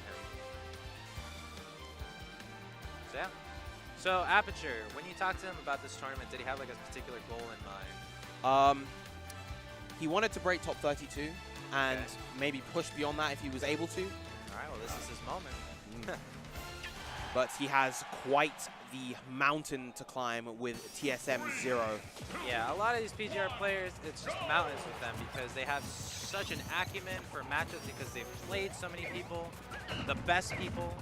him. So yeah. So Aperture, when you talked to him about this tournament, did he have like a particular goal in mind? He wanted to break top 32 and maybe push beyond that if he was able to. All right, well, this is his moment. But he has quite the mountain to climb with TSM ZeRo. Yeah, a lot of these PGR players, it's just mountains with them because they have such an acumen for matchups because they've played so many people, the best people,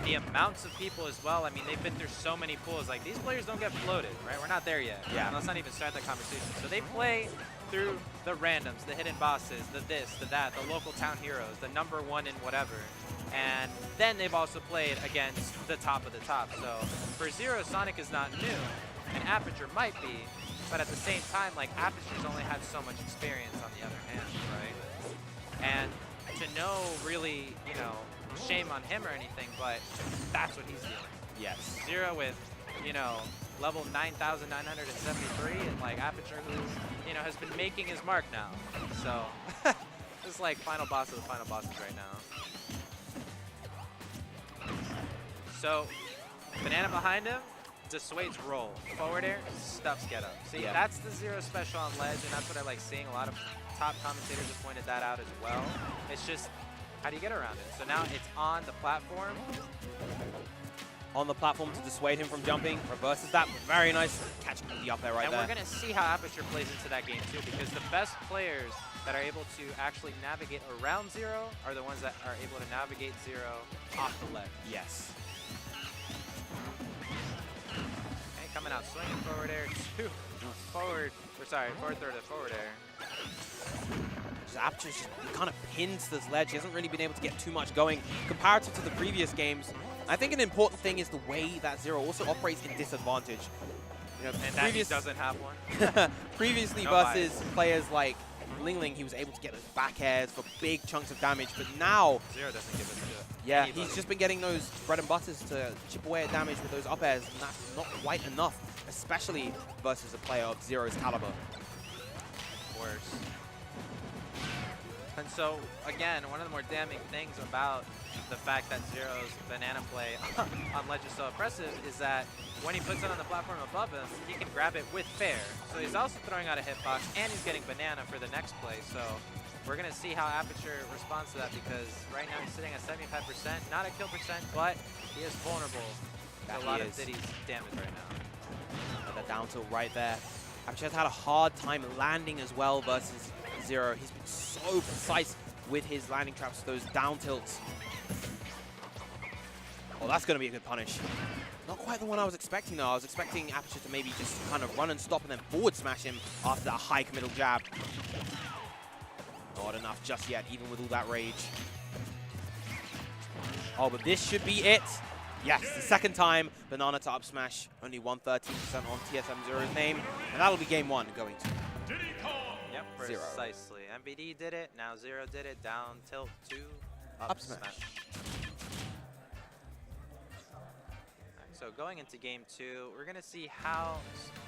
the amounts of people as well. I mean, they've been through so many pools. Like, these players don't get floated, right? We're not there yet. Yeah. Let's not even start that conversation. So they play through the randoms, the hidden bosses, the this, the that, the local town heroes, the #1 in whatever. And then they've also played against the top of the top. So for ZeRo, Sonic is not new, and Aperture might be, but at the same time, like, Aperture's only had so much experience on the other hand, right? And to know really, you know, shame on him or anything, but that's what he's doing. Yes. ZeRo with, you know, level 9,973, and like Aperture, who's, you know, has been making his mark now. So this is like final boss of the final bosses right now. So banana behind him, dissuades roll. Forward air, stuffs get up. See, that's the ZeRo special on ledge, and that's what I like seeing. A lot of top commentators have pointed that out as well. It's just, how do you get around it? So now it's on the platform. On the platform to dissuade him from jumping, reverses that. Very nice catch the up there right there. And we're going to see how Aperture plays into that game too, because the best players that are able to actually navigate around ZeRo are the ones that are able to navigate ZeRo off the ledge. Yes. Okay, coming out swinging forward air, forward throw to forward air. Aperture kind of pins this ledge. He hasn't really been able to get too much going comparative to the previous games. I think an important thing is the way that ZeRo also operates in disadvantage. You know, and that he doesn't have one. Previously versus players like Ling, he was able to get those back airs for big chunks of damage, but now ZeRo doesn't give it to yeah, he's just been getting those bread and butters to chip away at damage with those up airs, and that's not quite enough, especially versus a player of ZeRo's caliber. Worse. And so, again, one of the more damning things about the fact that ZeRo's banana play on ledge is so oppressive is that when he puts it on the platform above him, he can grab it with fair. So he's also throwing out a hitbox, and he's getting banana for the next play. So we're going to see how Aperture responds to that, because right now he's sitting at 75%, not a kill percent, but he is vulnerable to a lot of Diddy's damage right now. The down tilt right there. Aperture has had a hard time landing as well versus ZeRo. He's been so precise with his landing traps, those down tilts. Oh, that's going to be a good punish. Not quite the one I was expecting, though. I was expecting Aperture to maybe just kind of run and stop and then forward smash him after that high committal jab. Not enough just yet, even with all that rage. Oh, but this should be it. Yes, the second time, banana to up smash. Only 113% on TSM ZeRo's name. And that'll be game one going to Yep, precisely. MBD did it, now ZeRo did it. Down tilt to up smash. So going into game two, we're going to see how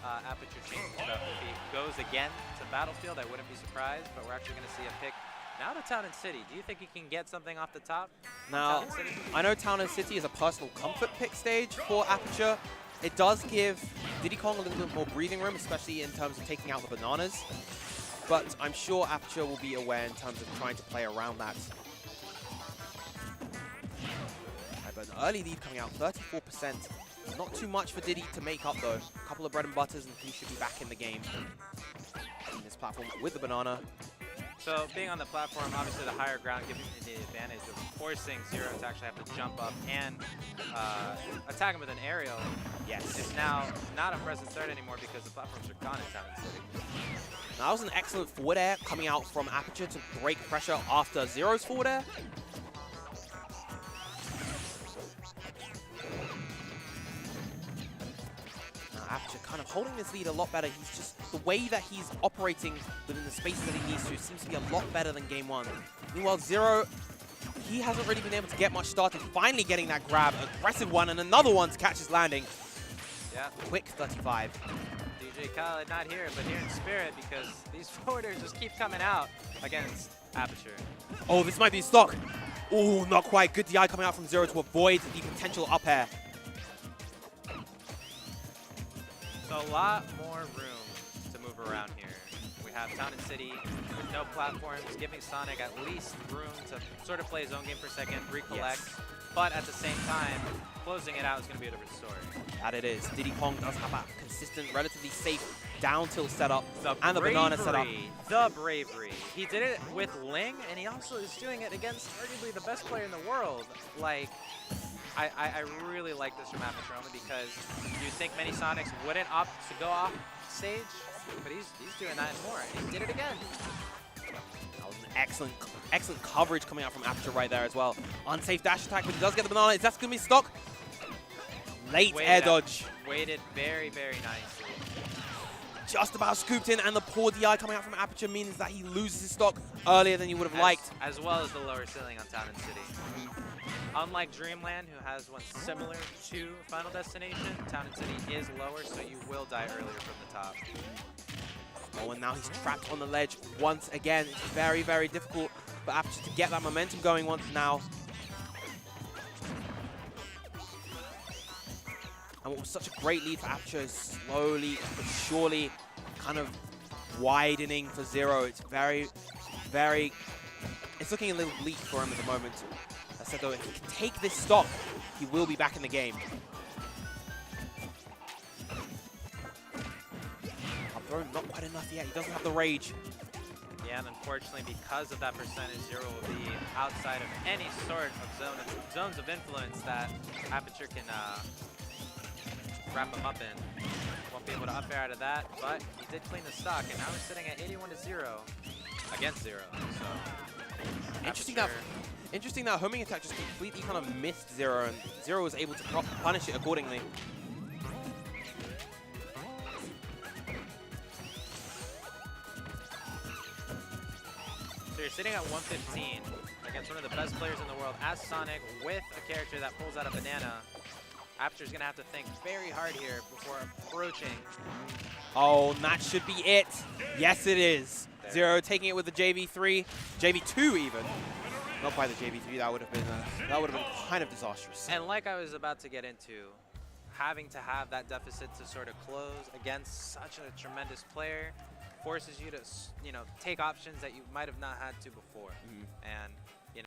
Aperture changes stuff. If he goes again to Battlefield, I wouldn't be surprised, but we're actually going to see a pick now to Town and City. Do you think he can get something off the top? Now, I know Town and City is a personal comfort pick stage for Aperture. It does give Diddy Kong a little bit more breathing room, especially in terms of taking out the bananas. But I'm sure Aperture will be aware in terms of trying to play around that. But an early lead coming out, 34%. Not too much for Diddy to make up, though. A couple of bread and butters, and he should be back in the game. In this platform with the banana. So being on the platform, obviously the higher ground gives him the advantage of forcing ZeRo to actually have to jump up and attack him with an aerial. Yes. It's now not a present threat anymore because the platforms are gone in Town and City. Now, that was an excellent forward air coming out from Aperture to break pressure after ZeRo's forward air. Aperture kind of holding this lead a lot better. He's just, the way that he's operating within the spaces that he needs to seems to be a lot better than game one. Meanwhile, ZeRo, he hasn't really been able to get much started. Finally getting that grab, aggressive one, and another one to catch his landing. Yeah. Quick 35. DJ Khaled not here, but here in spirit, because these forwarders just keep coming out against Aperture. Oh, this might be stock. Oh, not quite. Good DI coming out from ZeRo to avoid the potential up air. So a lot more room to move around here. We have Town and City with no platforms, giving Sonic at least room to sort of play his own game for a second, recollect, Yes. but at the same time, closing it out is going to be a different story. That it is. Diddy Kong does have a consistent, relatively safe down tilt setup The and the banana setup. The bravery. He did it with Ling, and he also is doing it against arguably the best player in the world. Like, I really like this from Aperture only because you'd think many Sonics wouldn't opt to go off stage, but he's doing that and more. And he did it again. That was an excellent coverage coming out from Aperture right there as well. Unsafe dash attack, but he does get the banana. Is that going to be stock? Late air dodge. Waited very, very nicely. Just about scooped in, and the poor DI coming out from Aperture means that he loses his stock earlier than you would have liked. As well as the lower ceiling on Town and City. Unlike Dreamland, who has one similar to Final Destination, Town and City is lower, so you will die earlier from the top. Oh, and now he's trapped on the ledge once again. It's very, very difficult for Aperture to get that momentum going once now. And what was such a great lead for Aperture is slowly but surely kind of widening for ZeRo. It's it's looking a little bleak for him at the moment. I said though, if he can take this stock, he will be back in the game. Up throw, not quite enough yet. He doesn't have the rage. Yeah, and unfortunately, because of that percentage, ZeRo will be outside of any sort of zones of influence that Aperture can wrap him up in. Won't be able to up air out of that, but he did clean the stock, and now we're sitting at 81-0 against ZeRo. So Interesting that homing attack just completely kind of missed ZeRo, and ZeRo was able to punish it accordingly. So you're sitting at 115 against one of the best players in the world as Sonic with a character that pulls out a banana. Aperture's gonna have to think very hard here before approaching. Oh, and that should be it. Yes, it is. ZeRo taking it with the JV3, JV2 even. Not by the JV3. That would have been kind of disastrous. And like I was about to get into, having to have that deficit to sort of close against such a tremendous player forces you to, take options that you might have not had to before. And